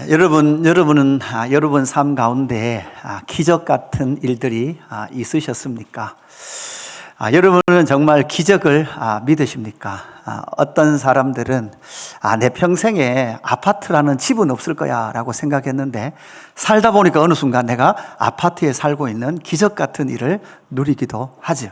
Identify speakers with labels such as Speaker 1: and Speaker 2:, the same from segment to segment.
Speaker 1: 여러분 삶 가운데 기적 같은 일들이 있으셨습니까? 여러분은 정말 기적을 믿으십니까? 어떤 사람들은 내 평생에 아파트라는 집은 없을 거야 라고 생각했는데 살다 보니까 어느 순간 내가 아파트에 살고 있는 기적 같은 일을 누리기도 하죠.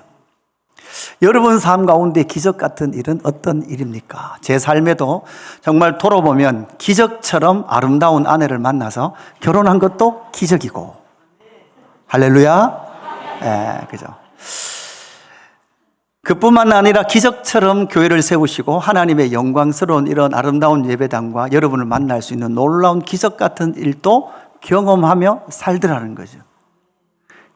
Speaker 1: 여러분 삶 가운데 기적 같은 일은 어떤 일입니까? 제 삶에도 정말 돌아보면 기적처럼 아름다운 아내를 만나서 결혼한 것도 기적이고, 할렐루야. 그죠? 그뿐만 아니라 기적처럼 교회를 세우시고 하나님의 영광스러운 이런 아름다운 예배당과 여러분을 만날 수 있는 놀라운 기적 같은 일도 경험하며 살더라는 거죠.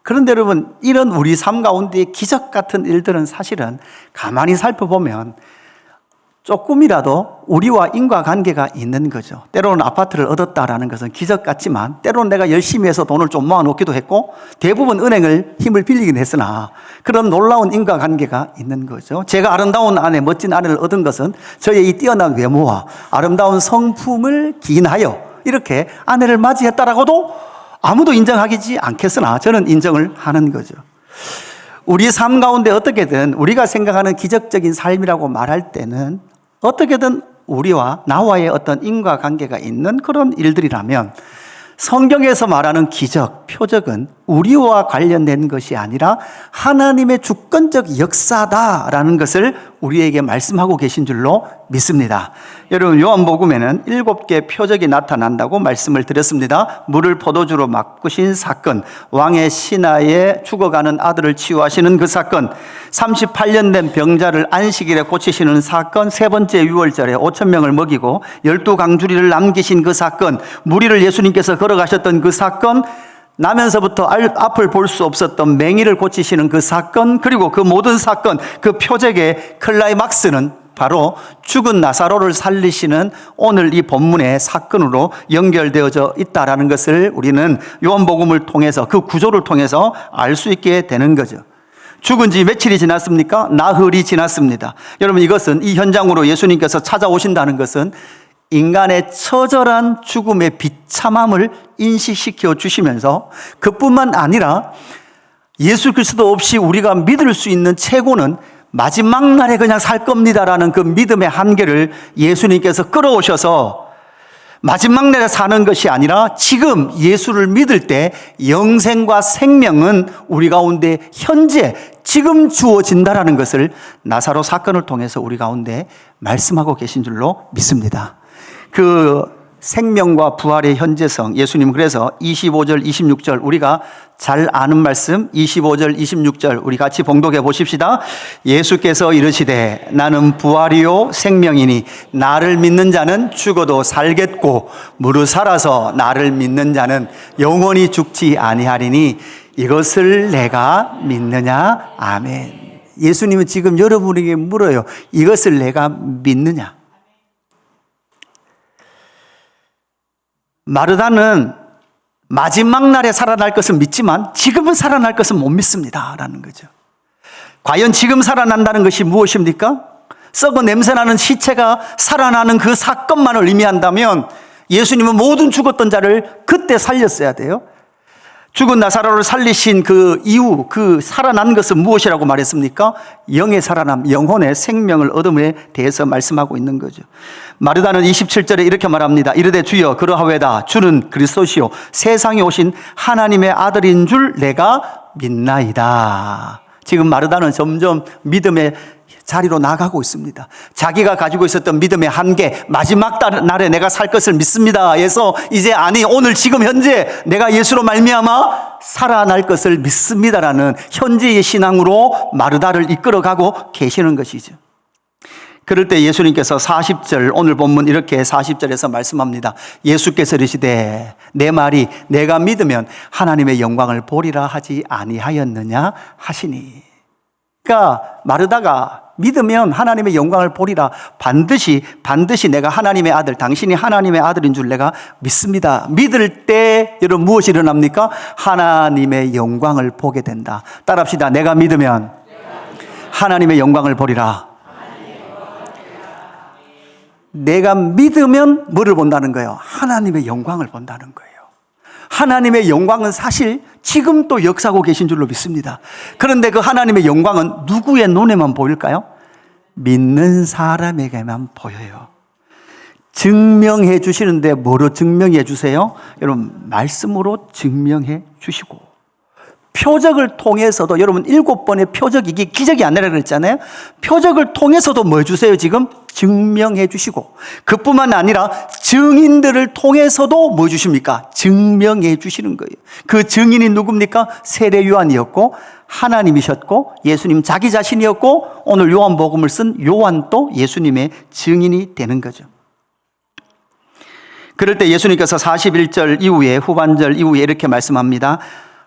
Speaker 1: 그런데 여러분, 이런 우리 삶 가운데 기적 같은 일들은 사실은 가만히 살펴보면 조금이라도 우리와 인과관계가 있는 거죠. 때로는 아파트를 얻었다라는 것은 기적 같지만 때로는 내가 열심히 해서 돈을 좀 모아놓기도 했고 대부분 은행을 힘을 빌리긴 했으나 그런 놀라운 인과관계가 있는 거죠. 제가 아름다운 아내, 멋진 아내를 얻은 것은 저의 이 뛰어난 외모와 아름다운 성품을 기인하여 이렇게 아내를 맞이했다라고도 아무도 인정하지 않겠으나 저는 인정을 하는 거죠. 우리 삶 가운데 어떻게든 우리가 생각하는 기적적인 삶이라고 말할 때는 어떻게든 우리와 나와의 어떤 인과관계가 있는 그런 일들이라면 성경에서 말하는 기적, 표적은 우리와 관련된 것이 아니라 하나님의 주권적 역사다라는 것을 우리에게 말씀하고 계신 줄로 믿습니다. 여러분, 요한복음에는 7개 표적이 나타난다고 말씀을 드렸습니다. 물을 포도주로 바꾸신 사건, 왕의 신하의 죽어가는 아들을 치유하시는 그 사건, 38년 된 병자를 안식일에 고치시는 사건, 세 번째 유월절에 5,000명을 먹이고 12강주리를 남기신 그 사건, 무리를 예수님께서 걸어가셨던 그 사건, 나면서부터 앞을 볼 수 없었던 맹인을 고치시는 그 사건, 그리고 그 모든 사건, 그 표적의 클라이막스는 바로 죽은 나사로를 살리시는 오늘 이 본문의 사건으로 연결되어져 있다라는 것을 우리는 요한복음을 통해서 그 구조를 통해서 알 수 있게 되는 거죠. 죽은 지 며칠이 지났습니까? 나흘이 지났습니다. 여러분, 이것은 이 현장으로 예수님께서 찾아오신다는 것은 인간의 처절한 죽음의 비참함을 인식시켜 주시면서 그뿐만 아니라 예수 그리스도 없이 우리가 믿을 수 있는 최고는 마지막 날에 그냥 살 겁니다라는 그 믿음의 한계를 예수님께서 끌어오셔서 마지막 날에 사는 것이 아니라 지금 예수를 믿을 때 영생과 생명은 우리 가운데 현재 지금 주어진다라는 것을 나사로 사건을 통해서 우리 가운데 말씀하고 계신 줄로 믿습니다. 그 생명과 부활의 현재성, 예수님 그래서 25절, 26절 우리가 잘 아는 말씀 25절, 26절 우리 같이 봉독해 보십시다. 예수께서 이르시되 나는 부활이요 생명이니 나를 믿는 자는 죽어도 살겠고 무릇 살아서 나를 믿는 자는 영원히 죽지 아니하리니 이것을 내가 믿느냐? 아멘. 예수님은 지금 여러분에게 물어요. 이것을 내가 믿느냐? 마르다는 마지막 날에 살아날 것을 믿지만 지금은 살아날 것은 못 믿습니다 라는 거죠. 과연 지금 살아난다는 것이 무엇입니까? 썩어 냄새나는 시체가 살아나는 그 사건만을 의미한다면 예수님은 모든 죽었던 자를 그때 살렸어야 돼요. 죽은 나사로를 살리신 그 이후 그 살아난 것은 무엇이라고 말했습니까? 영의 살아남, 영혼의 생명을 얻음에 대해서 말씀하고 있는 거죠. 마르다는 27절에 이렇게 말합니다. 이르되 주여 그러하외다. 주는 그리스도시요 세상에 오신 하나님의 아들인 줄 내가 믿나이다. 지금 마르다는 점점 믿음의 자리로 나가고 있습니다. 자기가 가지고 있었던 믿음의 한계, 마지막 날에 내가 살 것을 믿습니다 해서 이제 아니 오늘 지금 현재 내가 예수로 말미암아 살아날 것을 믿습니다라는 현재의 신앙으로 마르다를 이끌어가고 계시는 것이죠. 그럴 때 예수님께서 40절 오늘 본문 이렇게 40절에서 말씀합니다. 예수께서 이르시되 내 말이 내가 믿으면 하나님의 영광을 보리라 하지 아니하였느냐 하시니. 그러니까 마르다가 믿으면 하나님의 영광을 보리라. 반드시 내가 하나님의 아들, 당신이 하나님의 아들인 줄 내가 믿습니다. 믿을 때 여러분 무엇이 일어납니까? 하나님의 영광을 보게 된다. 따라합시다. 내가 믿으면 하나님의 영광을 보리라. 내가 믿으면 뭐를 본다는 거예요? 하나님의 영광을 본다는 거예요. 하나님의 영광은 사실 지금 또 역사하고 계신 줄로 믿습니다. 그런데 그 하나님의 영광은 누구의 눈에만 보일까요? 믿는 사람에게만 보여요. 증명해 주시는데 뭐로 증명해 주세요? 여러분, 말씀으로 증명해 주시고, 표적을 통해서도, 여러분 7번의 표적, 이게 기적이 아니라 그랬잖아요. 표적을 통해서도 뭐 주세요? 지금 증명해 주시고, 그뿐만 아니라 증인들을 통해서도 뭐 주십니까? 증명해 주시는 거예요. 그 증인이 누굽니까? 세례 요한이었고, 하나님이셨고, 예수님 자기 자신이었고, 오늘 요한복음을 쓴 요한도 예수님의 증인이 되는 거죠. 그럴 때 예수님께서 41절 이후에, 후반절 이후에 이렇게 말씀합니다.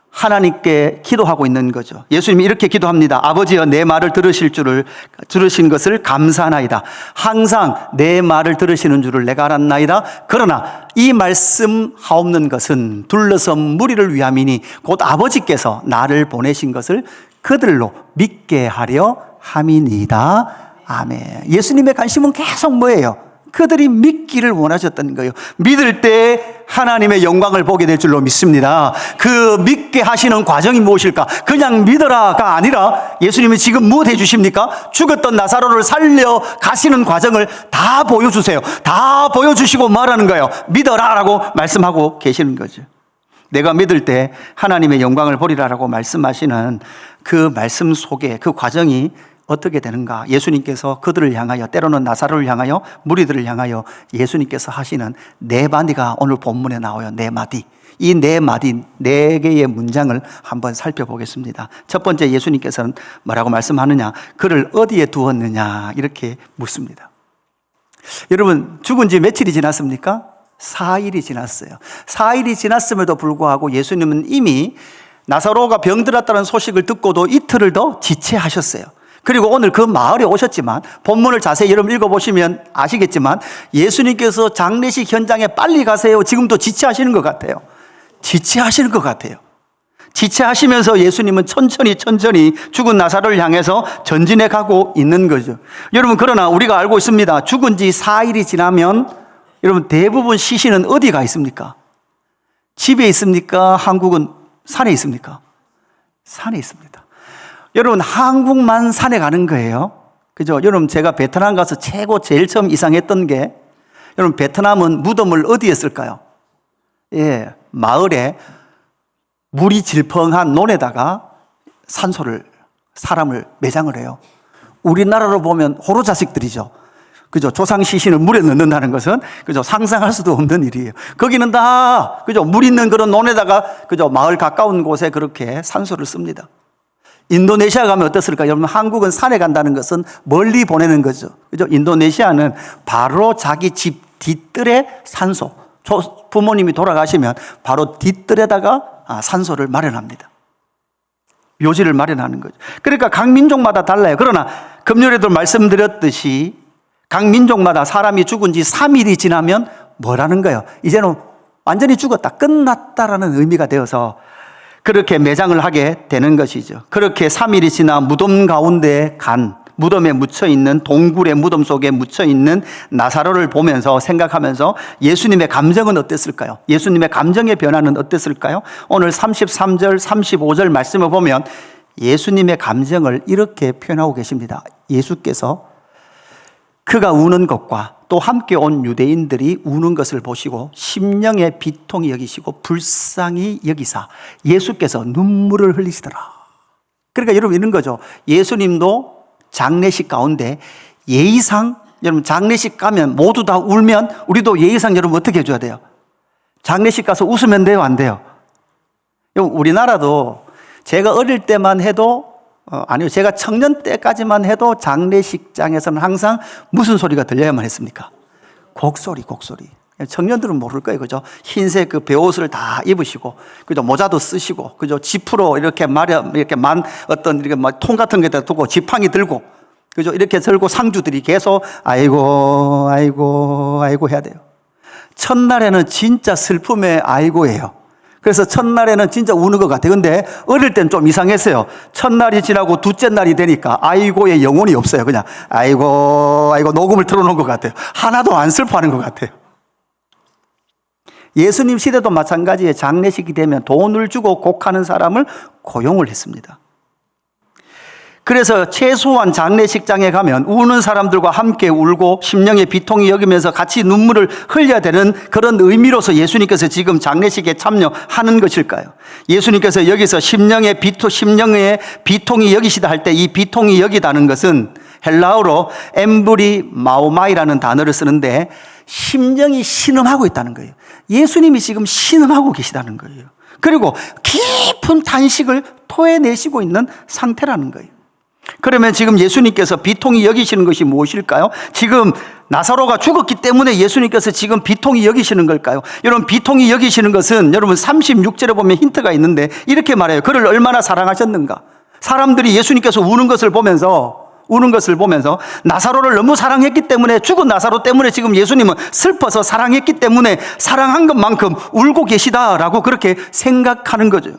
Speaker 1: 하나님께 기도하고 있는 거죠. 예수님이 이렇게 기도합니다. 아버지여, 내 말을 들으신 것을 감사하나이다. 항상 내 말을 들으시는 줄을 내가 알았나이다. 그러나 이 말씀 하옵는 것은 둘러선 무리를 위함이니 곧 아버지께서 나를 보내신 것을 그들로 믿게 하려 함이니이다. 아멘. 예수님의 관심은 계속 뭐예요? 그들이 믿기를 원하셨던 거예요. 믿을 때 하나님의 영광을 보게 될 줄로 믿습니다. 그 믿게 하시는 과정이 무엇일까? 그냥 믿어라가 아니라 예수님이 지금 무엇 해주십니까? 죽었던 나사로를 살려 가시는 과정을 다 보여주세요. 다 보여주시고 말하는 거예요. 믿어라라고 말씀하고 계시는 거죠. 내가 믿을 때 하나님의 영광을 보리라라고 말씀하시는 그 말씀 속에 그 과정이 어떻게 되는가? 예수님께서 그들을 향하여, 때로는 나사로를 향하여, 무리들을 향하여 예수님께서 하시는 네 마디가 오늘 본문에 나와요. 네 마디. 이 네 마디, 네 개의 문장을 한번 살펴보겠습니다. 첫 번째, 예수님께서는 뭐라고 말씀하느냐? 그를 어디에 두었느냐? 이렇게 묻습니다. 여러분, 죽은 지 며칠이 지났습니까? 4일이 지났어요. 4일이 지났음에도 불구하고 예수님은 이미 나사로가 병들었다는 소식을 듣고도 이틀을 더 지체하셨어요. 그리고 오늘 그 마을에 오셨지만, 본문을 자세히 여러분 읽어보시면 아시겠지만, 예수님께서 장례식 현장에 빨리 가세요. 지금도 지체하시는 것 같아요. 지체하시는 것 같아요. 지체하시면서 예수님은 천천히 죽은 나사로를 향해서 전진해 가고 있는 거죠. 여러분, 그러나 우리가 알고 있습니다. 죽은 지 4일이 지나면 여러분, 대부분 시신은 어디 가 있습니까? 집에 있습니까? 한국은 산에 있습니까? 산에 있습니다. 여러분, 한국만 산에 가는 거예요. 그죠? 여러분, 제가 베트남 가서 제일 처음 이상했던 게, 여러분, 베트남은 무덤을 어디에 쓸까요? 예, 마을에 물이 질펀한 논에다가 사람을 매장을 해요. 우리나라로 보면 호로 자식들이죠. 그죠? 조상 시신을 물에 넣는다는 것은, 그죠? 상상할 수도 없는 일이에요. 거기는 다, 그죠? 물 있는 그런 논에다가, 그죠? 마을 가까운 곳에 그렇게 산소를 씁니다. 인도네시아 가면 어떻을까요? 여러분, 한국은 산에 간다는 것은 멀리 보내는 거죠. 그죠? 인도네시아는 바로 자기 집 뒤뜰에 산소, 부모님이 돌아가시면 바로 뒤뜰에다가 산소를 마련합니다. 묘지를 마련하는 거죠. 그러니까 각 민족마다 달라요. 그러나 금요일에도 말씀드렸듯이 각 민족마다 사람이 죽은 지 3일이 지나면 뭐라는 거예요? 이제는 완전히 죽었다, 끝났다라는 의미가 되어서 그렇게 매장을 하게 되는 것이죠. 그렇게 3일이 지나 무덤 가운데 무덤에 묻혀있는, 동굴의 무덤 속에 묻혀있는 나사로를 보면서, 생각하면서 예수님의 감정은 어땠을까요? 예수님의 감정의 변화는 어땠을까요? 오늘 33절, 35절 말씀을 보면 예수님의 감정을 이렇게 표현하고 계십니다. 예수께서 그가 우는 것과 또 함께 온 유대인들이 우는 것을 보시고 심령의 비통이 여기시고 불쌍히 여기사 예수께서 눈물을 흘리시더라. 그러니까 여러분, 이런 거죠. 예수님도 장례식 가운데 예의상, 여러분, 장례식 가면 모두 다 울면 우리도 예의상 여러분 어떻게 해줘야 돼요? 장례식 가서 웃으면 돼요, 안 돼요? 우리나라도 제가 어릴 때만 해도 아니요, 제가 청년 때까지만 해도 장례식장에서는 항상 무슨 소리가 들려야만 했습니까? 곡소리. 청년들은 모를 거예요, 그죠? 흰색 그 배옷을 다 입으시고, 그죠? 모자도 쓰시고, 그죠? 지프로 이렇게 어떤 이렇게 통 같은 게다 두고, 지팡이 들고, 그죠? 이렇게 들고 상주들이 계속 아이고 해야 돼요. 첫날에는 진짜 슬픔의 아이고예요. 그래서 첫날에는 진짜 우는 것 같아요. 근데 어릴 땐 좀 이상했어요. 첫날이 지나고 둘째 날이 되니까 아이고의 영혼이 없어요. 그냥 아이고 녹음을 틀어놓은 것 같아요. 하나도 안 슬퍼하는 것 같아요. 예수님 시대도 마찬가지에 장례식이 되면 돈을 주고 곡하는 사람을 고용을 했습니다. 그래서 최소한 장례식장에 가면 우는 사람들과 함께 울고 심령의 비통이 여기면서 같이 눈물을 흘려야 되는 그런 의미로서 예수님께서 지금 장례식에 참여하는 것일까요? 예수님께서 여기서 심령의 비통이 여기시다 할 때 이 비통이 여기다는 것은 헬라어로 엠브리 마오마이라는 단어를 쓰는데 심령이 신음하고 있다는 거예요. 예수님이 지금 신음하고 계시다는 거예요. 그리고 깊은 탄식을 토해내시고 있는 상태라는 거예요. 그러면 지금 예수님께서 비통이 여기시는 것이 무엇일까요? 지금 나사로가 죽었기 때문에 예수님께서 지금 비통이 여기시는 걸까요? 여러분, 비통이 여기시는 것은 여러분 36절에 보면 힌트가 있는데 이렇게 말해요. 그를 얼마나 사랑하셨는가? 사람들이 예수님께서 우는 것을 보면서 나사로를 너무 사랑했기 때문에, 죽은 나사로 때문에 지금 예수님은 슬퍼서 사랑했기 때문에 사랑한 것만큼 울고 계시다라고 그렇게 생각하는 거죠.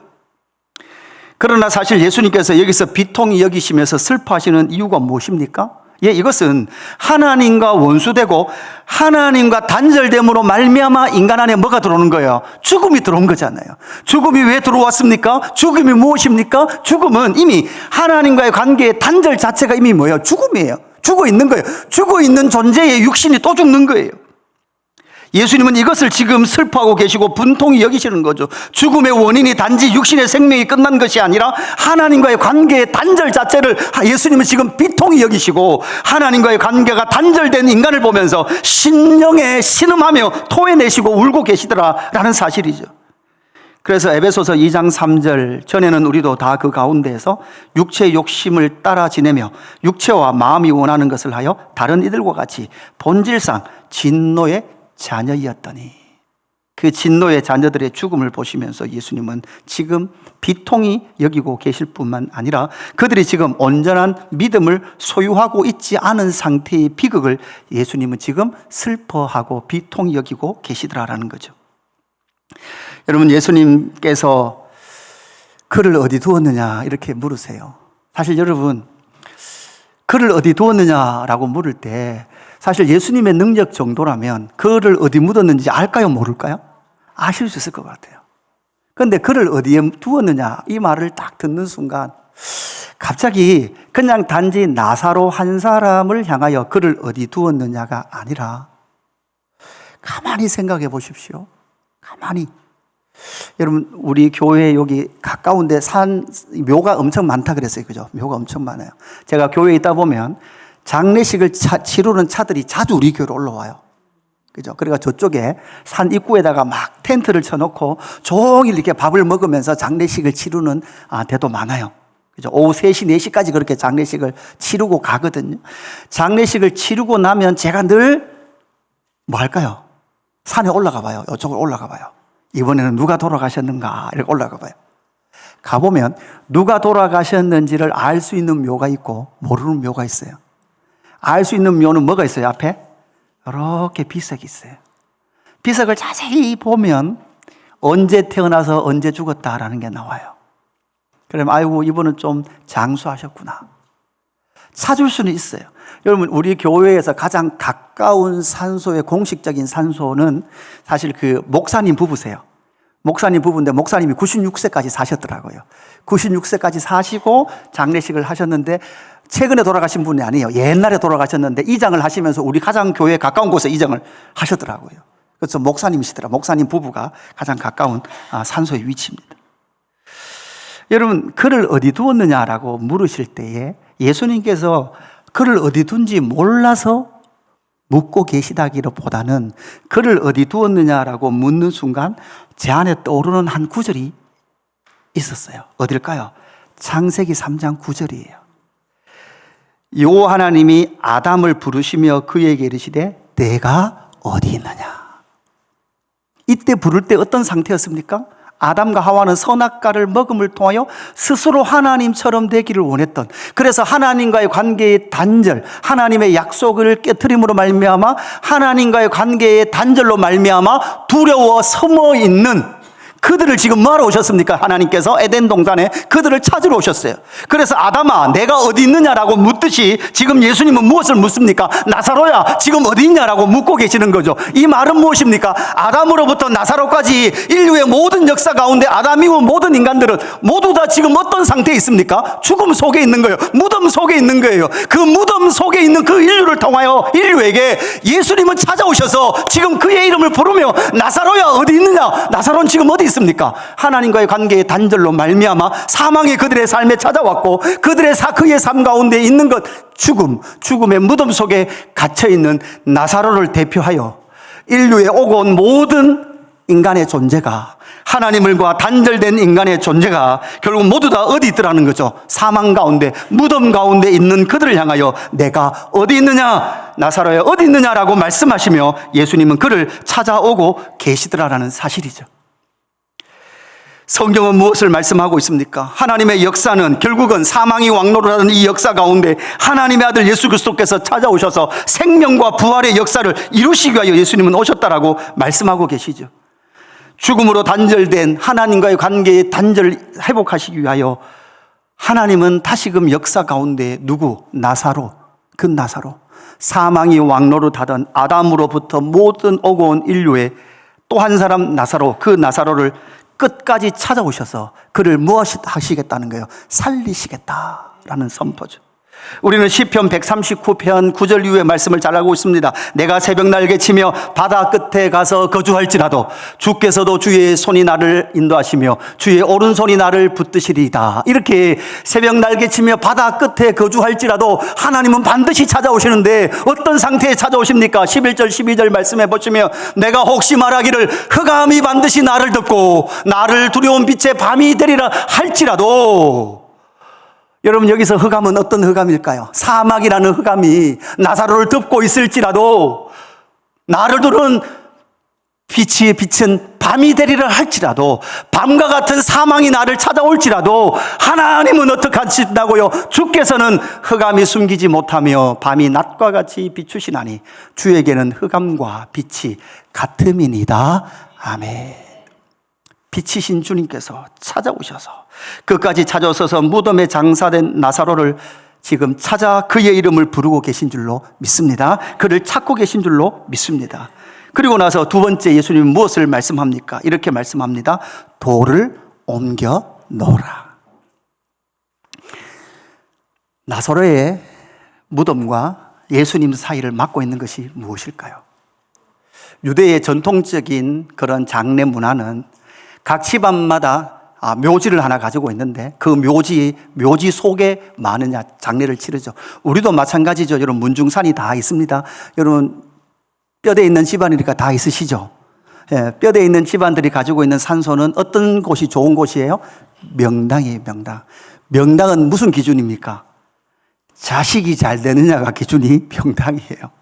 Speaker 1: 그러나 사실 예수님께서 여기서 비통이 여기시면서 슬퍼하시는 이유가 무엇입니까? 이것은 하나님과 원수되고 하나님과 단절됨으로 말미암아 인간 안에 뭐가 들어오는 거예요? 죽음이 들어온 거잖아요. 죽음이 왜 들어왔습니까? 죽음이 무엇입니까? 죽음은 이미 하나님과의 관계의 단절 자체가 이미 뭐예요? 죽음이에요. 죽어 있는 거예요. 죽어 있는 존재의 육신이 또 죽는 거예요. 예수님은 이것을 지금 슬퍼하고 계시고 분통이 여기시는 거죠. 죽음의 원인이 단지 육신의 생명이 끝난 것이 아니라 하나님과의 관계의 단절 자체를 예수님은 지금 비통이 여기시고 하나님과의 관계가 단절된 인간을 보면서 심령에 신음하며 토해내시고 울고 계시더라라는 사실이죠. 그래서 에베소서 2장 3절 전에는 우리도 다 그 가운데에서 육체의 욕심을 따라 지내며 육체와 마음이 원하는 것을 하여 다른 이들과 같이 본질상 진노의 자녀이었더니, 그 진노의 자녀들의 죽음을 보시면서 예수님은 지금 비통이 여기고 계실 뿐만 아니라 그들이 지금 온전한 믿음을 소유하고 있지 않은 상태의 비극을 예수님은 지금 슬퍼하고 비통이 여기고 계시더라라는 거죠. 여러분, 예수님께서 그를 어디 두었느냐 이렇게 물으세요. 사실 여러분, 그를 어디 두었느냐라고 물을 때 사실 예수님의 능력 정도라면 그를 어디 묻었는지 알까요? 모를까요? 아실 수 있을 것 같아요. 그런데 그를 어디에 두었느냐 이 말을 딱 듣는 순간 갑자기 그냥 단지 나사로 한 사람을 향하여 그를 어디 두었느냐가 아니라 가만히 생각해 보십시오. 가만히. 여러분, 우리 교회 여기 가까운데 묘가 엄청 많다 그랬어요. 그죠? 묘가 엄청 많아요. 제가 교회에 있다 보면 장례식을 치르는 차들이 자주 우리 교회로 올라와요. 그죠? 그러니까 저쪽에 산 입구에다가 막 텐트를 쳐놓고 종일 이렇게 밥을 먹으면서 장례식을 치르는 데도 많아요. 그죠? 오후 3시, 4시까지 그렇게 장례식을 치르고 가거든요. 장례식을 치르고 나면 제가 늘 뭐 할까요? 산에 올라가 봐요. 이쪽으로 올라가 봐요. 이번에는 누가 돌아가셨는가? 이렇게 올라가 봐요. 가보면 누가 돌아가셨는지를 알 수 있는 묘가 있고 모르는 묘가 있어요. 알 수 있는 묘는 뭐가 있어요? 앞에 이렇게 비석이 있어요. 비석을 자세히 보면 언제 태어나서 언제 죽었다라는 게 나와요. 그러면 아이고 이분은 좀 장수하셨구나 찾을 수는 있어요. 여러분, 우리 교회에서 가장 가까운 산소의 공식적인 산소는 사실 그 목사님 부부세요. 목사님 부부인데 목사님이 96세까지 사셨더라고요. 96세까지 사시고 장례식을 하셨는데 최근에 돌아가신 분이 아니에요. 옛날에 돌아가셨는데 이장을 하시면서 우리 가장 교회에 가까운 곳에 이장을 하셨더라고요. 그래서 목사님이시더라. 목사님 부부가 가장 가까운 산소의 위치입니다. 여러분, 그를 어디 두었느냐라고 물으실 때에 예수님께서 그를 어디 둔지 몰라서 묻고 계시다기보다는 그를 어디 두었느냐라고 묻는 순간 제 안에 떠오르는 한 구절이 있었어요. 어딜까요? 창세기 3장 9절이에요. 여호와 하나님이 아담을 부르시며 그에게 이르시되 내가 어디 있느냐. 이때 부를 때 어떤 상태였습니까? 아담과 하와는 선악과를 먹음을 통하여 스스로 하나님처럼 되기를 원했던, 그래서 하나님과의 관계의 단절, 하나님의 약속을 깨트림으로 말미암아 하나님과의 관계의 단절로 말미암아 두려워 숨어 있는 그들을 지금 뭐하러 오셨습니까? 하나님께서 에덴 동산에 그들을 찾으러 오셨어요. 그래서 아담아, 내가 어디 있느냐라고 묻듯이 지금 예수님은 무엇을 묻습니까? 나사로야, 지금 어디 있냐라고 묻고 계시는 거죠. 이 말은 무엇입니까? 아담으로부터 나사로까지 인류의 모든 역사 가운데 아담 이후 모든 인간들은 모두 다 지금 어떤 상태에 있습니까? 죽음 속에 있는 거예요. 무덤 속에 있는 거예요. 그 무덤 속에 있는 그 인류를 통하여 인류에게 예수님은 찾아오셔서 지금 그의 이름을 부르며 나사로야 어디 있느냐? 나사로는 지금 어디 있습니까? 하나님과의 관계의 단절로 말미암아 사망이 그들의 삶에 찾아왔고 그들의 그의 삶 가운데 있는 것 죽음의 무덤 속에 갇혀있는 나사로를 대표하여 인류에 오고 온 모든 인간의 존재가 하나님과 단절된 인간의 존재가 결국 모두 다 어디 있더라는 거죠. 사망 가운데 무덤 가운데 있는 그들을 향하여 내가 어디 있느냐 나사로야 어디 있느냐라고 말씀하시며 예수님은 그를 찾아오고 계시더라라는 사실이죠. 성경은 무엇을 말씀하고 있습니까? 하나님의 역사는 결국은 사망이 왕노릇하는 이 역사 가운데 하나님의 아들 예수 그리스도께서 찾아오셔서 생명과 부활의 역사를 이루시기 위하여 예수님은 오셨다라고 말씀하고 계시죠. 죽음으로 단절된 하나님과의 관계의 단절을 회복하시기 위하여 하나님은 다시금 역사 가운데 나사로, 그 나사로, 사망이 왕노릇하던 아담으로부터 모든 오고 온 인류의 또 한 사람 나사로, 그 나사로를 끝까지 찾아오셔서 그를 무엇 하시겠다는 거예요? 살리시겠다라는 선포죠. 우리는 시편 139편 9절 이후의 말씀을 잘 알고 있습니다. 내가 새벽 날개치며 바다 끝에 가서 거주할지라도 주께서도 주의 손이 나를 인도하시며 주의 오른손이 나를 붙드시리이다. 이렇게 새벽 날개치며 바다 끝에 거주할지라도 하나님은 반드시 찾아오시는데 어떤 상태에 찾아오십니까? 11절 12절 말씀해 보시면 내가 혹시 말하기를 흑암이 반드시 나를 덮고 나를 두려운 빛의 밤이 되리라 할지라도 여러분 여기서 흑암은 어떤 흑암일까요? 사막이라는 흑암이 나사로를 덮고 있을지라도 나를 두른 빛이 비친 밤이 되리라 할지라도 밤과 같은 사망이 나를 찾아올지라도 하나님은 어떻게 하신다고요? 주께서는 흑암이 숨기지 못하며 밤이 낮과 같이 비추시나니 주에게는 흑암과 빛이 같음이니이다. 아멘. 빛이신 주님께서 찾아오셔서 끝까지 찾아오셔서 무덤에 장사된 나사로를 지금 찾아 그의 이름을 부르고 계신 줄로 믿습니다. 그를 찾고 계신 줄로 믿습니다. 그리고 나서 두 번째 예수님은 무엇을 말씀합니까? 이렇게 말씀합니다. 돌을 옮겨 놓으라. 나사로의 무덤과 예수님 사이를 막고 있는 것이 무엇일까요? 유대의 전통적인 그런 장례 문화는 각 집안마다 묘지를 하나 가지고 있는데 그 묘지 속에 많은 장례를 치르죠. 우리도 마찬가지죠. 여러분 문중산이 다 있습니다. 여러분 뼈대 있는 집안이니까 다 있으시죠. 예, 뼈대 있는 집안들이 가지고 있는 산소는 어떤 곳이 좋은 곳이에요? 명당이에요. 명당. 명당은 무슨 기준입니까? 자식이 잘 되느냐가 기준이 명당이에요.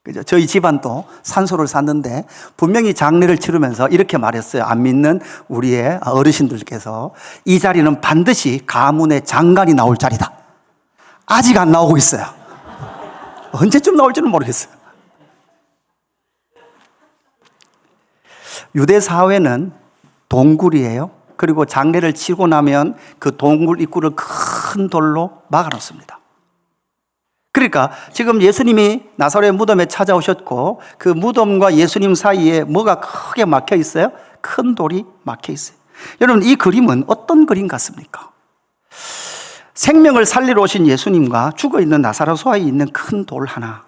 Speaker 1: 그죠? 저희 집안도 산소를 샀는데 분명히 장례를 치르면서 이렇게 말했어요. 안 믿는 우리의 어르신들께서 이 자리는 반드시 가문의 장관이 나올 자리다. 아직 안 나오고 있어요. 언제쯤 나올지는 모르겠어요. 유대 사회는 동굴이에요. 그리고 장례를 치고 나면 그 동굴 입구를 큰 돌로 막아놓습니다. 그러니까 지금 예수님이 나사로의 무덤에 찾아오셨고 그 무덤과 예수님 사이에 뭐가 크게 막혀 있어요? 큰 돌이 막혀 있어요. 여러분 이 그림은 어떤 그림 같습니까? 생명을 살리러 오신 예수님과 죽어있는 나사로 사이에 있는 큰 돌 하나.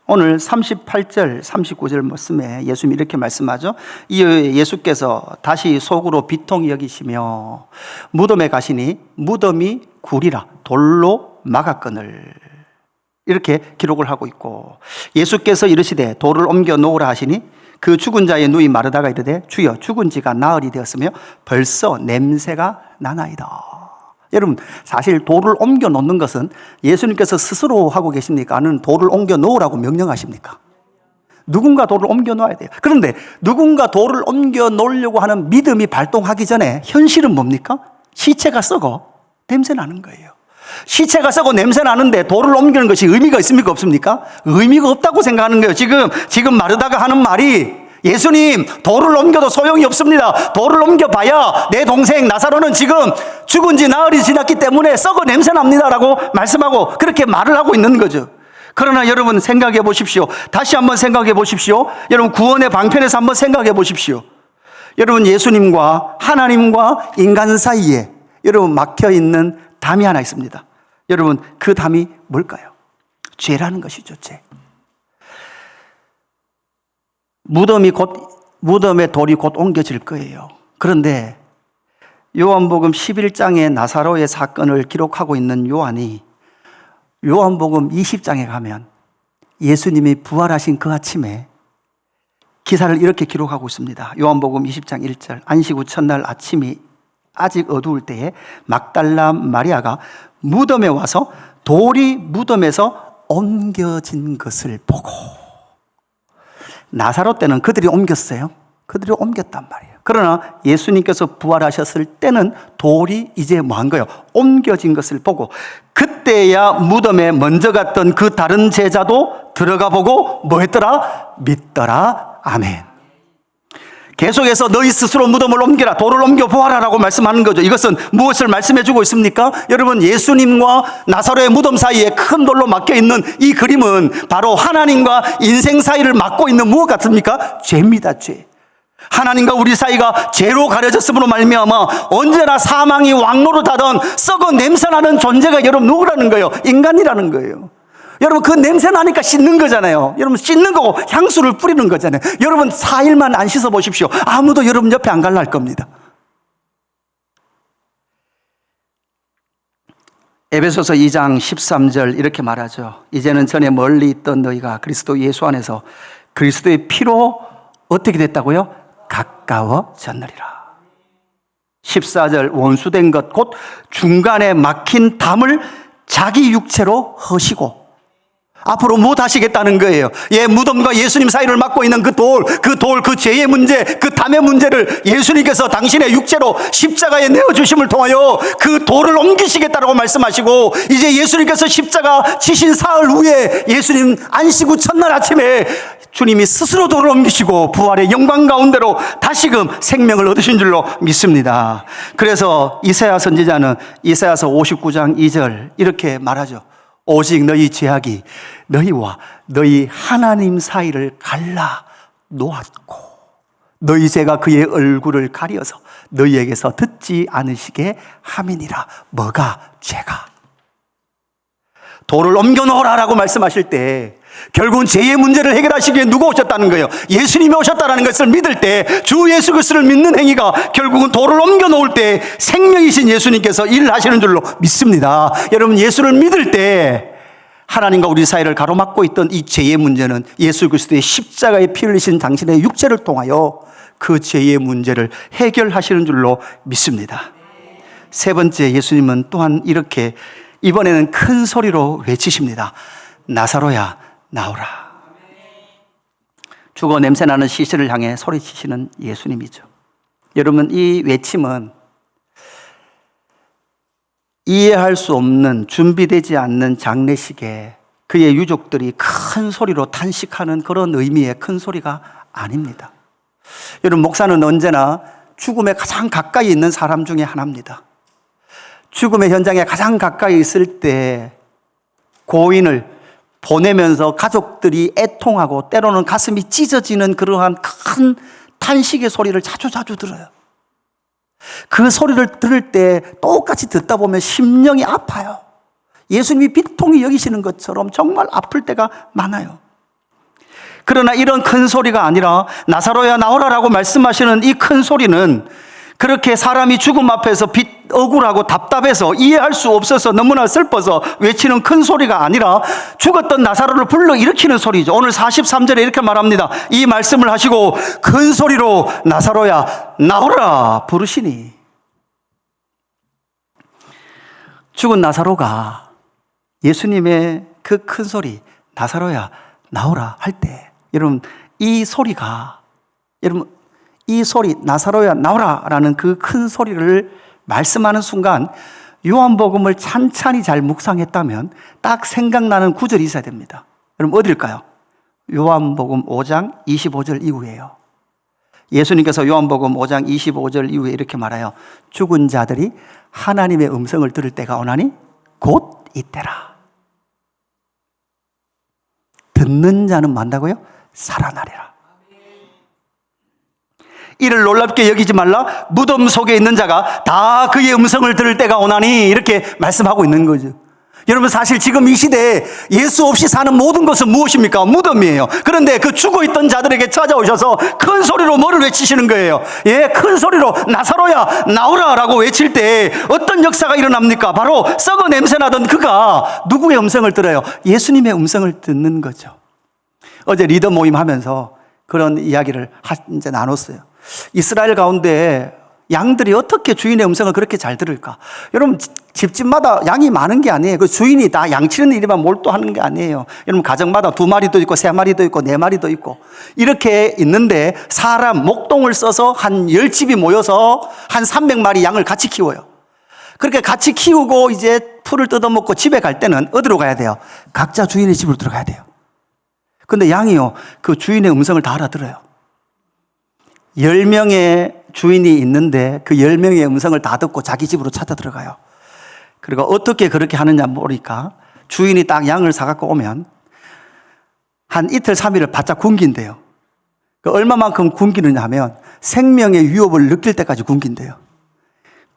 Speaker 1: 오늘 38절 39절 말씀에 예수님이 이렇게 말씀하죠. 이에 예수께서 다시 속으로 비통히 여기시며 무덤에 가시니 무덤이 굴이라 돌로 막았거늘 이렇게 기록을 하고 있고 예수께서 이르시되 돌을 옮겨 놓으라 하시니 그 죽은 자의 누이 마르다가 이르되 주여 죽은 지가 나흘이 되었으며 벌써 냄새가 나나이다. 여러분 사실 돌을 옮겨 놓는 것은 예수님께서 스스로 하고 계십니까? 아니면 돌을 옮겨 놓으라고 명령하십니까? 누군가 돌을 옮겨 놓아야 돼요. 그런데 누군가 돌을 옮겨 놓으려고 하는 믿음이 발동하기 전에 현실은 뭡니까? 시체가 썩어 냄새 나는 거예요. 시체가 썩고 냄새 나는데 돌을 옮기는 것이 의미가 있습니까? 없습니까? 의미가 없다고 생각하는 거예요. 지금 마르다가 하는 말이 예수님, 돌을 옮겨도 소용이 없습니다. 돌을 옮겨봐야 내 동생 나사로는 지금 죽은 지 나흘이 지났기 때문에 썩어 냄새 납니다라고 말씀하고 그렇게 말을 하고 있는 거죠. 그러나 여러분 생각해 보십시오. 다시 한번 생각해 보십시오. 여러분 구원의 방편에서 한번 생각해 보십시오. 여러분 예수님과 하나님과 인간 사이에 여러분 막혀 있는 담이 하나 있습니다. 여러분 그 담이 뭘까요? 죄라는 것이죠. 죄. 무덤의 돌이 곧 옮겨질 거예요. 그런데 요한복음 11장의 나사로의 사건을 기록하고 있는 요한이 요한복음 20장에 가면 예수님이 부활하신 그 아침에 기사를 이렇게 기록하고 있습니다. 요한복음 20장 1절 안식 후 첫날 아침이 아직 어두울 때에 막달라 마리아가 무덤에 와서 돌이 무덤에서 옮겨진 것을 보고, 나사로 때는 그들이 옮겼어요. 그들이 옮겼단 말이에요. 그러나 예수님께서 부활하셨을 때는 돌이 이제 뭐한 거예요? 옮겨진 것을 보고, 그때야 무덤에 먼저 갔던 그 다른 제자도 들어가 보고 뭐 했더라? 믿더라. 아멘. 계속해서 너희 스스로 무덤을 옮겨라, 돌을 옮겨 보아라라고 말씀하는 거죠. 이것은 무엇을 말씀해 주고 있습니까? 여러분 예수님과 나사로의 무덤 사이에 큰 돌로 막혀 있는 이 그림은 바로 하나님과 인생 사이를 막고 있는 무엇 같습니까? 죄입니다. 죄. 하나님과 우리 사이가 죄로 가려졌음으로 말미암아 언제나 사망이 왕노릇하던 썩어 냄새나는 존재가 여러분 누구라는 거예요? 인간이라는 거예요. 여러분 그 냄새 나니까 씻는 거잖아요. 여러분 씻는 거고 향수를 뿌리는 거잖아요. 여러분 4일만 안 씻어 보십시오. 아무도 여러분 옆에 안 갈라 할 겁니다. 에베소서 2장 13절 이렇게 말하죠. 이제는 전에 멀리 있던 너희가 그리스도 예수 안에서 그리스도의 피로 어떻게 됐다고요? 가까워졌느리라. 14절 원수된 것 곧 중간에 막힌 담을 자기 육체로 허시고, 앞으로 못 하시겠다는 거예요. 무덤과 예수님 사이를 막고 있는 그 죄의 문제, 그 담의 문제를 예수님께서 당신의 육체로 십자가에 내어주심을 통하여 그 돌을 옮기시겠다고 말씀하시고, 이제 예수님께서 십자가 지신 사흘 후에 예수님 안식 후 첫날 아침에 주님이 스스로 돌을 옮기시고 부활의 영광 가운데로 다시금 생명을 얻으신 줄로 믿습니다. 그래서 이사야 선지자는 이사야서 59장 2절 이렇게 말하죠. 오직 너희 죄악이 너희와 너희 하나님 사이를 갈라 놓았고 너희 죄가 그의 얼굴을 가려서 너희에게서 듣지 않으시게 함이니라. 뭐가? 죄가. 돌을 옮겨 놓으라라고 말씀하실 때 결국은 죄의 문제를 해결하시기 위해 누가 오셨다는 거예요? 예수님이 오셨다는 것을 믿을 때, 주 예수 그리스도를 믿는 행위가 결국은 돌을 옮겨 놓을 때 생명이신 예수님께서 일을 하시는 줄로 믿습니다. 여러분 예수를 믿을 때 하나님과 우리 사이를 가로막고 있던 이 죄의 문제는 예수 그리스도의 십자가에 피 흘리신 당신의 육체를 통하여 그 죄의 문제를 해결하시는 줄로 믿습니다. 세 번째, 예수님은 또한 이렇게 이번에는 큰 소리로 외치십니다. 나사로야 나오라. 죽어 냄새나는 시신을 향해 소리치시는 예수님이죠. 여러분 이 외침은 이해할 수 없는, 준비되지 않는 장례식에 그의 유족들이 큰 소리로 탄식하는 그런 의미의 큰 소리가 아닙니다. 여러분 목사는 언제나 죽음에 가장 가까이 있는 사람 중에 하나입니다. 죽음의 현장에 가장 가까이 있을 때 고인을 보내면서 가족들이 애통하고 때로는 가슴이 찢어지는 그러한 큰 탄식의 소리를 자주 들어요. 그 소리를 들을 때 똑같이 듣다 보면 심령이 아파요. 예수님이 비통히 여기시는 것처럼 정말 아플 때가 많아요. 그러나 이런 큰 소리가 아니라 나사로야 나오라라고 말씀하시는 이 큰 소리는 그렇게 사람이 죽음 앞에서 억울하고 답답해서 이해할 수 없어서 너무나 슬퍼서 외치는 큰 소리가 아니라 죽었던 나사로를 불러일으키는 소리죠. 오늘 43절에 이렇게 말합니다. 이 말씀을 하시고 큰 소리로 나사로야 나오라 부르시니. 죽은 나사로가 예수님의 그 큰 소리 나사로야 나오라 할 때 여러분 이 소리가 이 소리 나사로야 나오라라는 그 큰 소리를 말씀하는 순간 요한복음을 찬찬히 잘 묵상했다면 딱 생각나는 구절이 있어야 됩니다. 여러분 어딜까요? 요한복음 5장 25절 이후에요. 예수님께서 요한복음 5장 25절 이후에 이렇게 말해요. 죽은 자들이 하나님의 음성을 들을 때가 오나니 곧 이때라. 듣는 자는 만다고요? 살아나리라. 이를 놀랍게 여기지 말라. 무덤 속에 있는 자가 다 그의 음성을 들을 때가 오나니 이렇게 말씀하고 있는 거죠. 여러분, 사실 지금 이 시대에 예수 없이 사는 모든 것은 무엇입니까? 무덤이에요. 그런데 그 죽어있던 자들에게 찾아오셔서 큰 소리로 뭐를 외치시는 거예요? 예, 큰 소리로 나사로야 나오라 라고 외칠 때 어떤 역사가 일어납니까? 바로 썩어 냄새나던 그가 누구의 음성을 들어요? 예수님의 음성을 듣는 거죠. 어제 리더 모임 하면서 그런 이야기를 이제 나눴어요. 이스라엘 가운데 양들이 어떻게 주인의 음성을 그렇게 잘 들을까? 여러분, 집집마다 양이 많은 게 아니에요. 그 주인이 다 양치는 일에만 몰두하는 게 아니에요. 여러분, 가정마다 2마리도 있고 3마리도 있고 4마리도 있고 이렇게 있는데 사람 목동을 써서 한 10집이 모여서 한 300마리 양을 같이 키워요. 그렇게 같이 키우고 이제 풀을 뜯어먹고 집에 갈 때는 어디로 가야 돼요? 각자 주인의 집으로 들어가야 돼요. 근데 양이요, 그 주인의 음성을 다 알아들어요. 10명의 주인이 있는데 그 10명의 음성을 다 듣고 자기 집으로 찾아 들어가요. 그리고 어떻게 그렇게 하느냐 모르니까 주인이 딱 양을 사갖고 오면 한 이틀 3일을 바짝 굶긴대요. 그 얼마만큼 굶기느냐 하면 생명의 위협을 느낄 때까지 굶긴대요.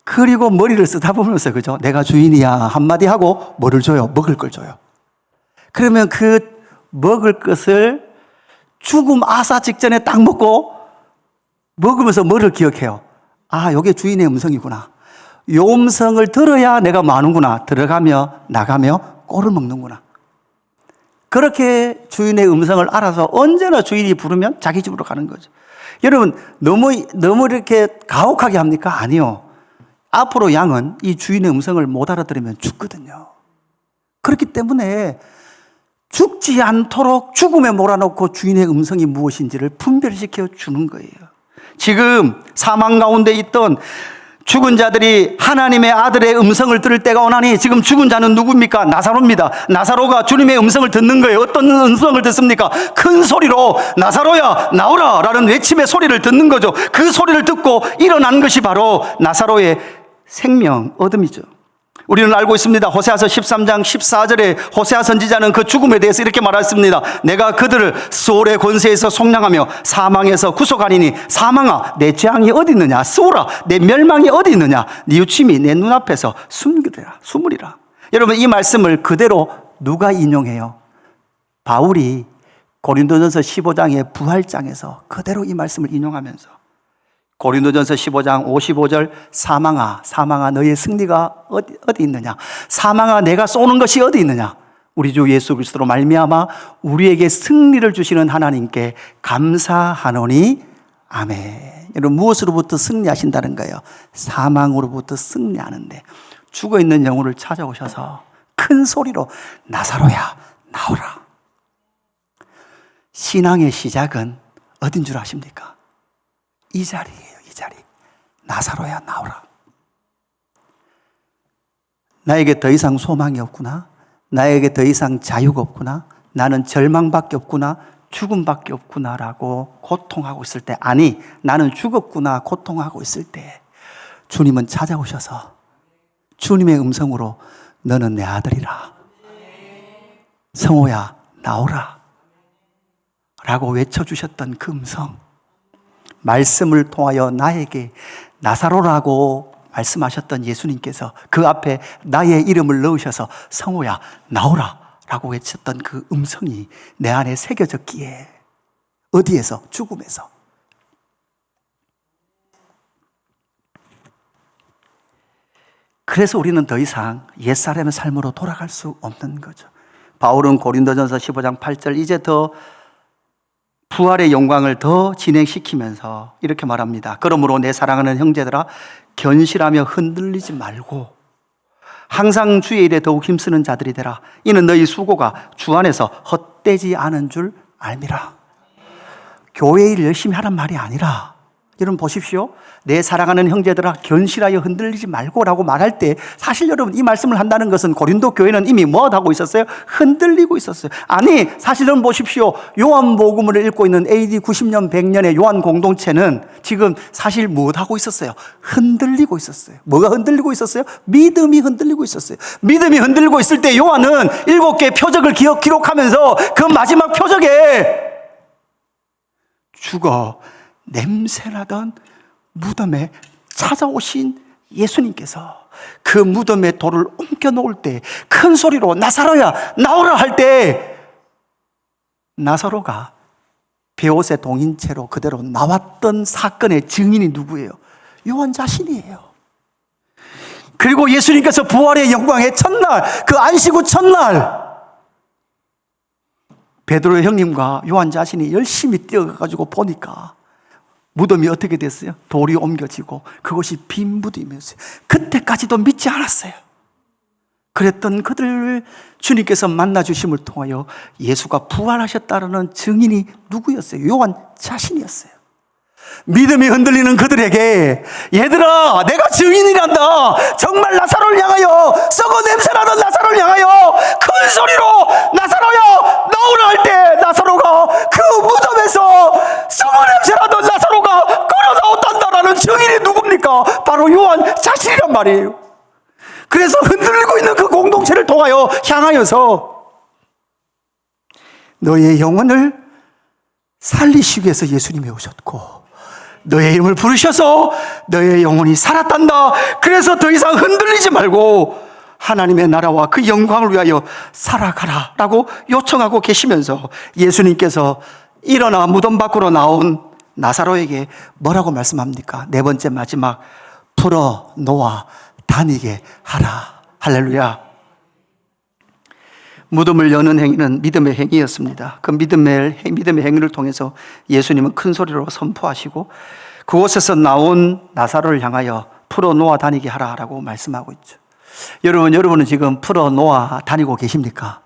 Speaker 1: 그리고 머리를 쓰다보면서, 그죠? 내가 주인이야 한마디 하고 뭐를 줘요? 먹을 걸 줘요. 그러면 그 먹을 것을 죽음 아사 직전에 딱 먹으면서 뭐를 기억해요? 아, 요게 주인의 음성이구나. 요 음성을 들어야 내가 마는구나. 들어가며 나가며 꼴을 먹는구나. 그렇게 주인의 음성을 알아서 언제나 주인이 부르면 자기 집으로 가는 거죠. 여러분, 너무 이렇게 가혹하게 합니까? 아니요. 앞으로 양은 이 주인의 음성을 못 알아들으면 죽거든요. 그렇기 때문에 죽지 않도록 죽음에 몰아넣고 주인의 음성이 무엇인지를 분별시켜 주는 거예요. 지금 사망 가운데 있던 죽은 자들이 하나님의 아들의 음성을 들을 때가 오나니, 지금 죽은 자는 누굽니까? 나사로입니다. 나사로가 주님의 음성을 듣는 거예요. 어떤 음성을 듣습니까? 큰 소리로 나사로야 나오라 라는 외침의 소리를 듣는 거죠. 그 소리를 듣고 일어난 것이 바로 나사로의 생명 얻음이죠. 우리는 알고 있습니다. 호세아서 13장 14절에 호세아 선지자는 그 죽음에 대해서 이렇게 말했습니다. 내가 그들을 스올의 권세에서 속량하며 사망에서 구속하리니, 사망아 내 재앙이 어디 있느냐? 스올아 내 멸망이 어디 있느냐? 네 유침이 내 눈앞에서 숨으리라. 여러분, 이 말씀을 그대로 누가 인용해요? 바울이 고린도전서 15장의 부활장에서 그대로 이 말씀을 인용하면서 고린도전서 15장 55절, 사망아 너의 승리가 어디 있느냐? 사망아 내가 쏘는 것이 어디 있느냐? 우리 주 예수 그리스도로 말미암아 우리에게 승리를 주시는 하나님께 감사하노니 아멘. 여러분, 무엇으로부터 승리하신다는 거예요? 사망으로부터 승리하는데 죽어 있는 영혼을 찾아오셔서 큰 소리로 나사로야 나오라. 신앙의 시작은 어딘 줄 아십니까? 이 자리예요. 이 자리. 나사로야 나오라. 나에게 더 이상 소망이 없구나. 나에게 더 이상 자유가 없구나. 나는 절망밖에 없구나. 죽음밖에 없구나라고 고통하고 있을 때, 아니 나는 죽었구나 고통하고 있을 때 주님은 찾아오셔서 주님의 음성으로 너는 내 아들이라. 성호야 나오라 라고 외쳐주셨던 그 음성, 말씀을 통하여 나에게 나사로라고 말씀하셨던 예수님께서 그 앞에 나의 이름을 넣으셔서 성호야 나오라 라고 외쳤던 그 음성이 내 안에 새겨졌기에, 어디에서? 죽음에서. 그래서 우리는 더 이상 옛사람의 삶으로 돌아갈 수 없는 거죠. 바울은 고린도전서 15장 8절 이제 더 부활의 영광을 더 진행시키면서 이렇게 말합니다. 그러므로 내 사랑하는 형제들아 견실하며 흔들리지 말고 항상 주의 일에 더욱 힘쓰는 자들이 되라. 이는 너희 수고가 주 안에서 헛되지 않은 줄 알미라. 교회 일 열심히 하란 말이 아니라 여러분 보십시오. 내 사랑하는 형제들아 견실하여 흔들리지 말고라고 말할 때 사실 여러분 이 말씀을 한다는 것은 고린도 교회는 이미 뭐하고 있었어요? 흔들리고 있었어요. 아니 사실 여러분 보십시오. 요한복음을 읽고 있는 AD 90년 100년의 요한 공동체는 지금 사실 무엇하고 있었어요? 흔들리고 있었어요. 뭐가 흔들리고 있었어요? 믿음이 흔들리고 있었어요. 믿음이 흔들리고 있을 때 요한은 7개의 표적을 기록하면서 그 마지막 표적에 죽어 냄새나던 무덤에 찾아오신 예수님께서 그 무덤에 돌을 옮겨 놓을 때 큰 소리로 나사로야 나오라 할 때 나사로가 베옷에 동인 채로 그대로 나왔던 사건의 증인이 누구예요? 요한 자신이에요. 그리고 예수님께서 부활의 영광의 첫날, 그 안식 후 첫날 베드로 형님과 요한 자신이 열심히 뛰어가가지고 보니까 무덤이 어떻게 됐어요? 돌이 옮겨지고 그것이 빈 무덤이었어요. 그때까지도 믿지 않았어요. 그랬던 그들을 주님께서 만나주심을 통하여 예수가 부활하셨다는 증인이 누구였어요? 요한 자신이었어요. 믿음이 흔들리는 그들에게 얘들아 내가 증인이란다. 정말 나사로를 향하여 썩어 냄새나던 나사로를 향하여 큰 소리로 나사로야 나오라 할 때 나사로가 그 무덤에서 썩어 냄새나던 나사로가 걸어 나왔단다라는 증인이 누굽니까? 바로 요한 자신이란 말이에요. 그래서 흔들리고 있는 그 공동체를 통하여 향하여서 너의 영혼을 살리시기 위해서 예수님이 오셨고 너의 이름을 부르셔서 너의 영혼이 살았단다. 그래서 더 이상 흔들리지 말고 하나님의 나라와 그 영광을 위하여 살아가라 라고 요청하고 계시면서 예수님께서 일어나 무덤 밖으로 나온 나사로에게 뭐라고 말씀합니까? 네 번째 마지막 풀어 놓아 다니게 하라. 할렐루야. 무덤을 여는 행위는 믿음의 행위였습니다. 그 믿음의 행위를 통해서 예수님은 큰 소리로 선포하시고 그곳에서 나온 나사로를 향하여 풀어놓아 다니게 하라라고 말씀하고 있죠. 여러분은 지금 풀어놓아 다니고 계십니까?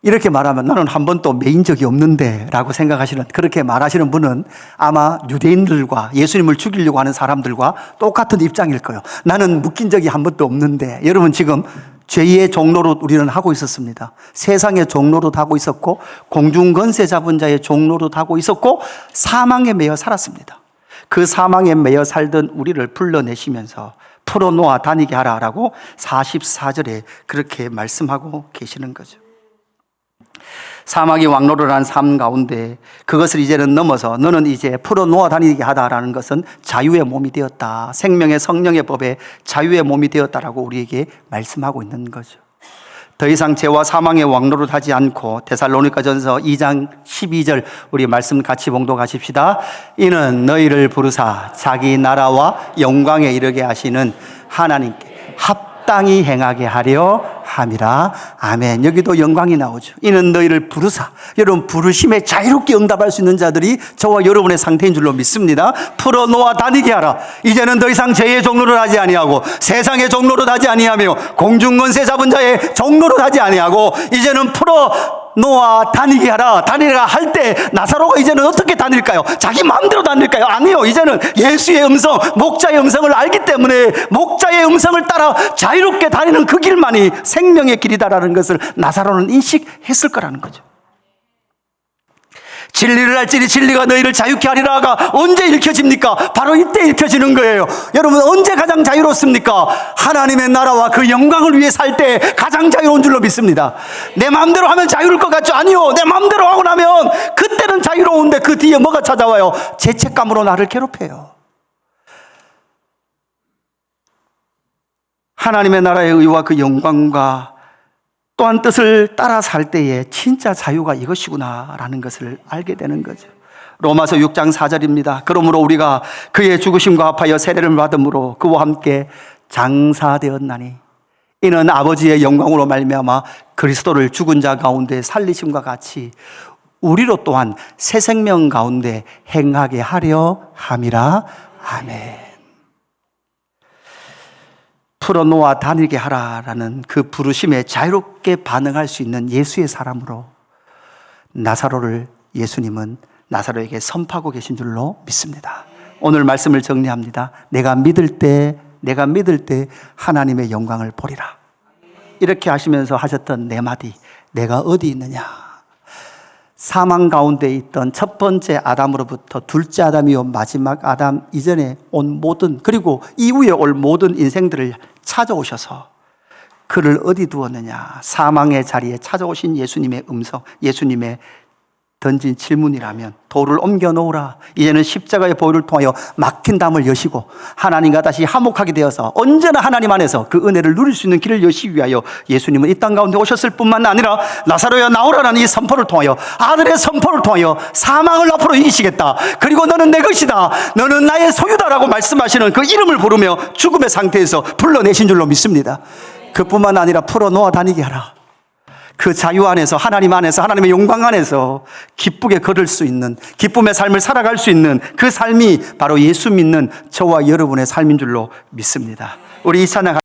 Speaker 1: 이렇게 말하면 나는 한 번도 매인 적이 없는데 라고 생각하시는, 그렇게 말하시는 분은 아마 유대인들과 예수님을 죽이려고 하는 사람들과 똑같은 입장일 거예요. 나는 묶인 적이 한 번도 없는데. 여러분 지금 죄의 종로로 우리는 하고 있었습니다. 세상의 종로로 하고 있었고 공중권세 잡은 자의 종로로 하고 있었고 사망에 매여 살았습니다. 그 사망에 매여 살던 우리를 불러내시면서 풀어놓아 다니게 하라라고 44절에 그렇게 말씀하고 계시는 거죠. 사막이 왕노를 한 삶 가운데 그것을 이제는 넘어서 너는 이제 풀어놓아 다니게 하다라는 것은 자유의 몸이 되었다. 생명의 성령의 법에 자유의 몸이 되었다라고 우리에게 말씀하고 있는 거죠. 더 이상 죄와 사망의 왕노를 하지 않고 데살로니가전서 2장 12절 우리 말씀 같이 봉독하십시다. 이는 너희를 부르사 자기 나라와 영광에 이르게 하시는 하나님께 합당히 행하게 하려 함이라. 아멘. 여기도 영광이 나오죠. 이는 너희를 부르사, 여러분 부르심에 자유롭게 응답할 수 있는 자들이 저와 여러분의 상태인 줄로 믿습니다. 풀어놓아 다니게 하라. 이제는 더 이상 죄의 종로를 하지 아니하고 세상의 종로를 하지 아니하며 공중권세 잡은 자의 종로를 하지 아니하고 이제는 풀어놓아 다니게 하라. 다니라 할 때 나사로가 이제는 어떻게 다닐까요? 자기 마음대로 다닐까요? 아니요. 이제는 예수의 음성, 목자의 음성을 알기 때문에 목자의 음성을 따라 자유롭게 다니는 그 길만이 생명의 길이다라는 것을 나사로는 인식했을 거라는 거죠. 진리를 알지니 진리가 너희를 자유케 하리라가 언제 읽혀집니까? 바로 이때 읽혀지는 거예요. 여러분 언제 가장 자유롭습니까? 하나님의 나라와 그 영광을 위해 살 때 가장 자유로운 줄로 믿습니다. 내 마음대로 하면 자유로울 것 같죠? 아니요. 내 마음대로 하고 나면 그때는 자유로운데 그 뒤에 뭐가 찾아와요? 죄책감으로 나를 괴롭혀요. 하나님의 나라의 의와 그 영광과 또한 뜻을 따라 살 때에 진짜 자유가 이것이구나라는 것을 알게 되는 거죠. 로마서 6장 4절입니다. 그러므로 우리가 그의 죽으심과 합하여 세례를 받음으로 그와 함께 장사되었나니 이는 아버지의 영광으로 말미암아 그리스도를 죽은 자 가운데 살리심과 같이 우리로 또한 새 생명 가운데 행하게 하려 함이라. 아멘. 풀어놓아 다니게 하라라는 그 부르심에 자유롭게 반응할 수 있는 예수의 사람으로 나사로를 예수님은 나사로에게 선포하고 계신 줄로 믿습니다. 오늘 말씀을 정리합니다. 내가 믿을 때 하나님의 영광을 보리라. 이렇게 하시면서 하셨던 네 마디. 내가 어디 있느냐? 사망 가운데 있던 첫 번째 아담으로부터 둘째 아담이요 마지막 아담 이전에 온 모든, 그리고 이후에 올 모든 인생들을 찾아오셔서 그를 어디 두었느냐? 사망의 자리에 찾아오신 예수님의 음성, 예수님의 던진 질문이라면 돌을 옮겨 놓으라. 이제는 십자가의 보혈을 통하여 막힌 담을 여시고 하나님과 다시 화목하게 되어서 언제나 하나님 안에서 그 은혜를 누릴 수 있는 길을 여시기 위하여 예수님은 이 땅 가운데 오셨을 뿐만 아니라 나사로야 나오라라는 이 선포를 통하여, 아들의 선포를 통하여 사망을 앞으로 이기시겠다. 그리고 너는 내 것이다. 너는 나의 소유다라고 말씀하시는 그 이름을 부르며 죽음의 상태에서 불러내신 줄로 믿습니다. 그뿐만 아니라 풀어놓아 다니게 하라. 그 자유 안에서, 하나님 안에서, 하나님의 영광 안에서 기쁘게 걸을 수 있는, 기쁨의 삶을 살아갈 수 있는 그 삶이 바로 예수 믿는 저와 여러분의 삶인 줄로 믿습니다. 우리 이 찬양